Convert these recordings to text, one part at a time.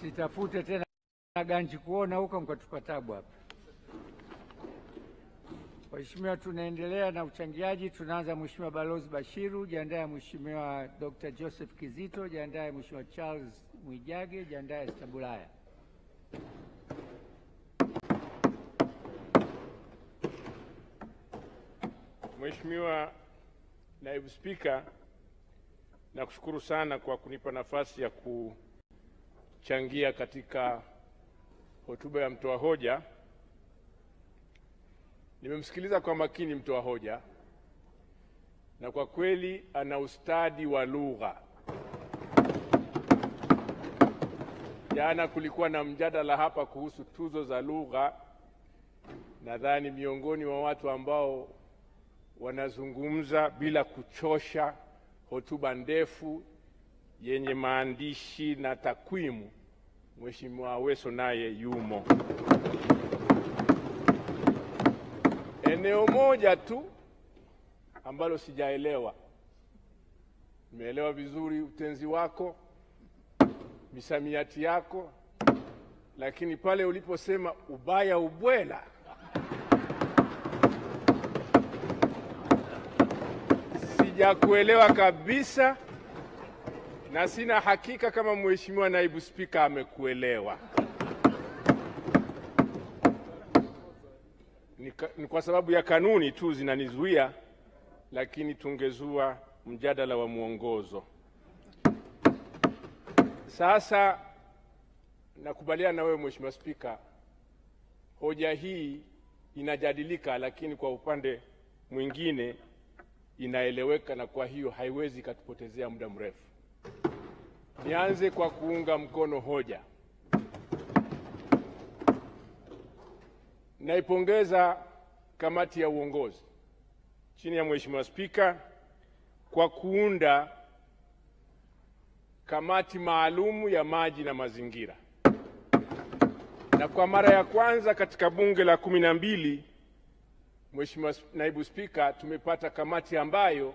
Sitafute tena ganji kuona huko mkatupa tabu hapa. Waheshimiwa, tunaendelea na uchangiaji. Tunaanza Mheshimiwa Balozi Bashiru, jiandae Mheshimiwa Dr. Joseph Kizito, jiandae Mheshimiwa Charles Mwijage, jiandae Stabulaya. Mheshimiwa Naibu Spika, nakushukuru sana kwa kunipa nafasi ya kuchangia katika hotuba ya mtoa hoja. Nimemsikiliza kwa makini mtoa hoja, na kwa kweli ana ustadi wa lugha. Jana kulikuwa na mjadala hapa kuhusu tuzo za lugha. Nadhani miongoni mwa watu ambao wanazungumza bila kuchosha, hotuba ndefu yenye maandishi na takwimu, Mheshimiwa Aweso naye yumo. Eneo moja tu ambalo sijaelewa, nimeelewa vizuri utenzi wako, misamiati yako, lakini pale uliposema ubaya ubwela, sijakuelewa kabisa, na sina hakika kama Mheshimiwa Naibu Spika amekuelewa. Ni kwa sababu ya kanuni tu zinanizuia, lakini tungezua mjadala wa mwongozo. Sasa nakubaliana na wewe Mheshimiwa Spika, hoja hii inajadilika, lakini kwa upande mwingine inaeleweka, na kwa hiyo haiwezi katupotezea muda mrefu. Nianze kwa kuunga mkono hoja. Naipongeza kamati ya uongozi chini ya Mheshimiwa Spika kwa kuunda kamati maalumu ya maji na mazingira. Na kwa mara ya kwanza katika bunge la 12, Mheshimiwa Naibu Spika, tumepata kamati ambayo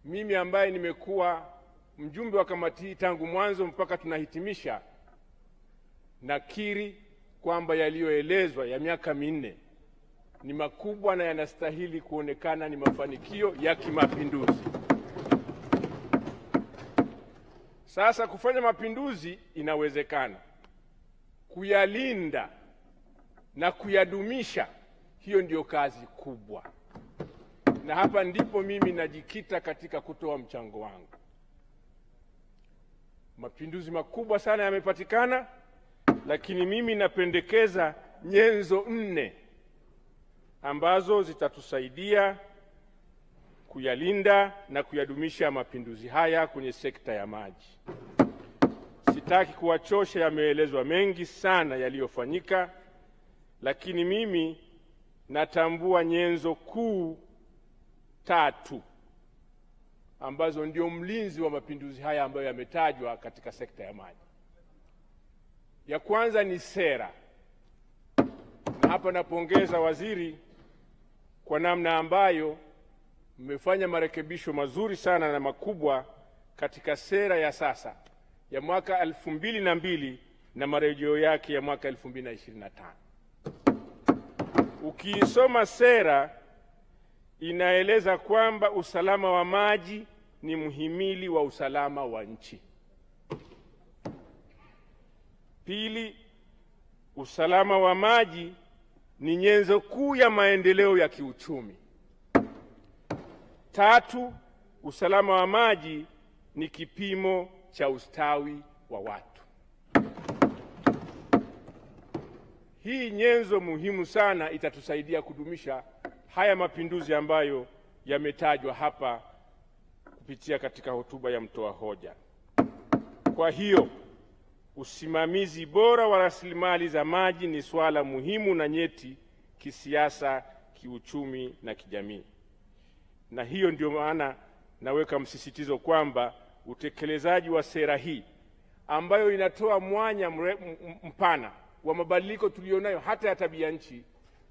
mimi ambaye nimekuwa mjumbe wa kamati hii tangu mwanzo mpaka tunahitimisha, nakiri kwamba yaliyoelezwa ya miaka minne ni makubwa na yanastahili kuonekana ni mafanikio ya kimapinduzi. Sasa kufanya mapinduzi inawezekana. Kuyalinda na kuyadumisha, hiyo ndio kazi kubwa. Na hapa ndipo mimi najikita katika kutoa mchango wangu. Mapinduzi makubwa sana yamepatikana, lakini mimi napendekeza nyenzo 4 ambazo zitatusaidia kuyalinda na kuyadumisha mapinduzi haya kwenye sekta ya maji. Sitaki kuwachosha, yameelezwa mengi sana yaliyofanyika, lakini mimi natambua nyenzo kuu 3 ambazo ndio mlinzi wa mapinduzi haya ambayo yametajwa katika sekta ya maji. Ya kwanza ni sera, na hapa napongeza waziri kwa namna ambayo mmefanya marekebisho mazuri sana na makubwa katika sera ya sasa ya mwaka 2002 na marejeo yake ya mwaka 2025. Ukiisoma sera, inaeleza kwamba usalama wa maji ni muhimili wa usalama wa nchi. Pili, usalama wa maji ni nyenzo kuu ya maendeleo ya kiuchumi. 3, usalama wa maji ni kipimo cha ustawi wa watu. Hii nyenzo muhimu sana itatusaidia kudumisha haya mapinduzi ambayo yametajwa hapa kupitia katika hotuba ya mtoa hoja. Kwa hiyo usimamizi bora wa rasilimali za maji ni swala muhimu na nyeti kisiasa, kiuchumi na kijamii. Na hiyo ndio maana naweka msisitizo kwamba utekelezaji wa sera hii ambayo inatoa mwanya mpana wa mabadiliko tulionayo hata ya tabia nchi,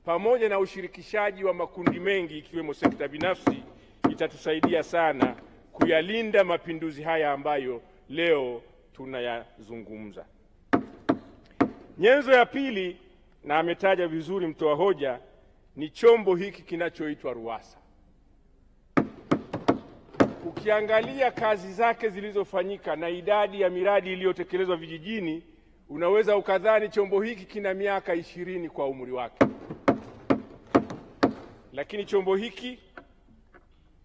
pamoja na ushirikishaji wa makundi mengi ikiwemo sekta binafsi, itatusaidia sana kuyalinda mapinduzi haya ambayo leo tunayazungumza. Nyenzo ya pili, na ametaja vizuri mtoa hoja, ni chombo hiki kinachoitwa RUWASA. Ukiangalia kazi zake zilizofanyika na idadi ya miradi iliyotekelezwa vijijini, unaweza ukadhani chombo hiki kina miaka 20 kwa umri wake. Lakini chombo hiki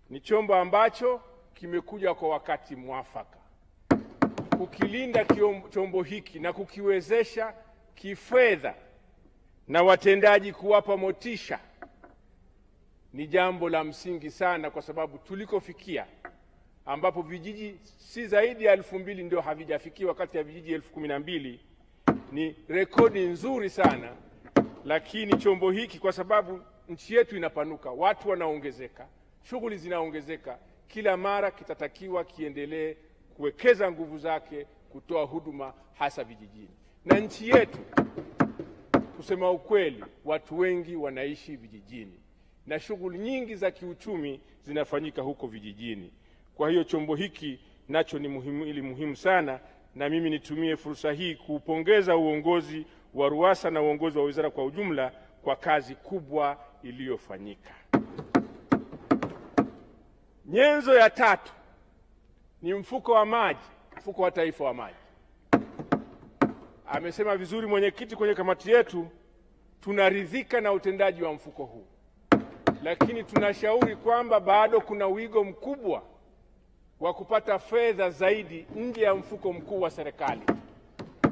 ni chombo ambacho kimekuja kwa wakati mwafaka. Kukilinda chombo hiki na kukiwezesha kifedha na watendaji kuwapa motisha ni jambo la msingi sana, kwa sababu tulikofikia ambapo vijiji si zaidi ya 2000 ndio havijafikiwa kati ya vijiji 12,000 ni rekodi nzuri sana. Lakini chombo hiki, kwa sababu nchi yetu inapanuka, watu wanaongezeka, shughuli zinaongezeka, kila mara kitatakiwa kiendelee kuwekeza nguvu zake kutoa huduma hasa vijijini. Na nchi yetu, kusema ukweli, watu wengi wanaishi vijijini na shughuli nyingi za kiuchumi zinafanyika huko vijijini. Kwa hiyo chombo hiki nacho ni muhimu sana, na mimi nitumie fursa hii kuupongeza uongozi wa RUWASA na uongozi wa wizara kwa ujumla kwa kazi kubwa iliyofanyika. Nyenzo ya tatu ni mfuko wa maji, mfuko wa taifa wa maji. Amesema vizuri mwenyekiti kwenye kamati yetu, tunaridhika na utendaji wa mfuko huu, lakini tunashauri kwamba bado kuna wigo mkubwa wa kupata fedha zaidi nje ya mfuko mkuu wa serikali.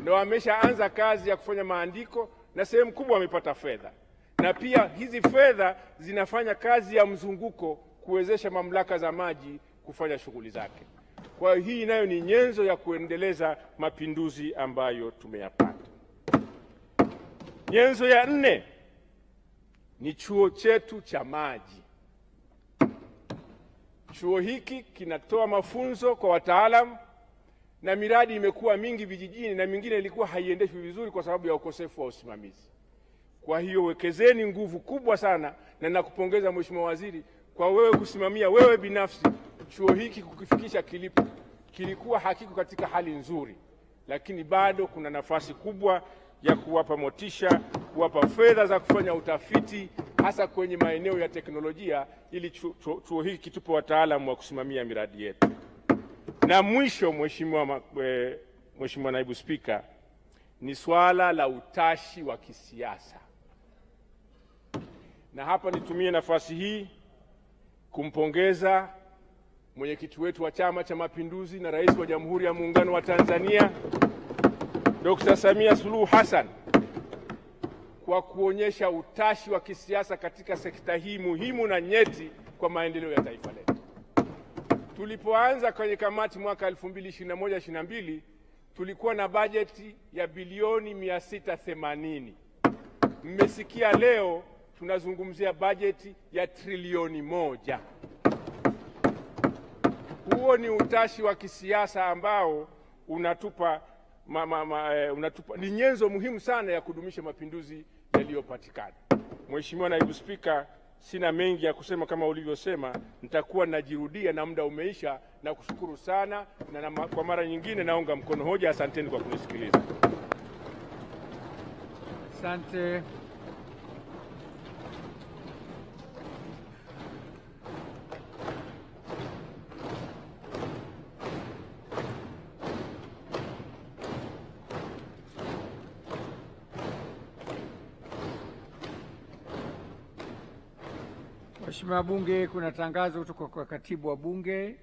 Ndio ameshaanza kazi ya kufanya maandiko na sehemu kubwa amepata fedha, na pia hizi fedha zinafanya kazi ya mzunguko kuwezesha mamlaka za maji kufanya shughuli zake. Kwa hiyo hii nayo ni nyenzo ya kuendeleza mapinduzi ambayo tumeyapata. Nyenzo ya 4 ni chuo chetu cha maji. Chuo hiki kinatoa mafunzo kwa wataalamu, na miradi imekuwa mingi vijijini na mingine ilikuwa haiendeshwi vizuri kwa sababu ya ukosefu wa usimamizi. Kwa hiyo wekezeni nguvu kubwa sana, na nakupongeza Mheshimiwa Waziri kwa wewe kusimamia wewe binafsi chuo hiki kukifikisha kilipo. Kilikuwa hakiko katika hali nzuri, lakini bado kuna nafasi kubwa ya kuwapa motisha, kuwapa fedha za kufanya utafiti hasa kwenye maeneo ya teknolojia, ili chuo hiki kitupe wataalamu wa kusimamia miradi yetu. Na mwisho, Mheshimiwa Naibu Spika, ni swala la utashi wa kisiasa. Na hapa nitumie nafasi hii kumpongeza mwenyekiti wetu wa Chama cha Mapinduzi na Rais wa Jamhuri ya Muungano wa Tanzania Dr. Samia Suluhu Hassan kwa kuonyesha utashi wa kisiasa katika sekta hii muhimu na nyeti kwa maendeleo ya taifa letu. Tulipoanza kwenye kamati mwaka 2021-22 tulikuwa na bajeti ya bilioni 680. Mmesikia leo tunazungumzia bajeti ya trilioni 1. Huo ni utashi wa kisiasa ambao unatupa ni nyenzo muhimu sana ya kudumisha mapinduzi yaliyopatikana. Mheshimiwa Naibu Spika, sina mengi ya kusema, kama ulivyosema nitakuwa najirudia na muda umeisha, na kushukuru sana, na kwa mara nyingine naunga mkono hoja. Asanteni kwa kunisikiliza. Asante. Mheshimiwa Bunge, kuna tangazo kutoka kwa Katibu wa Bunge.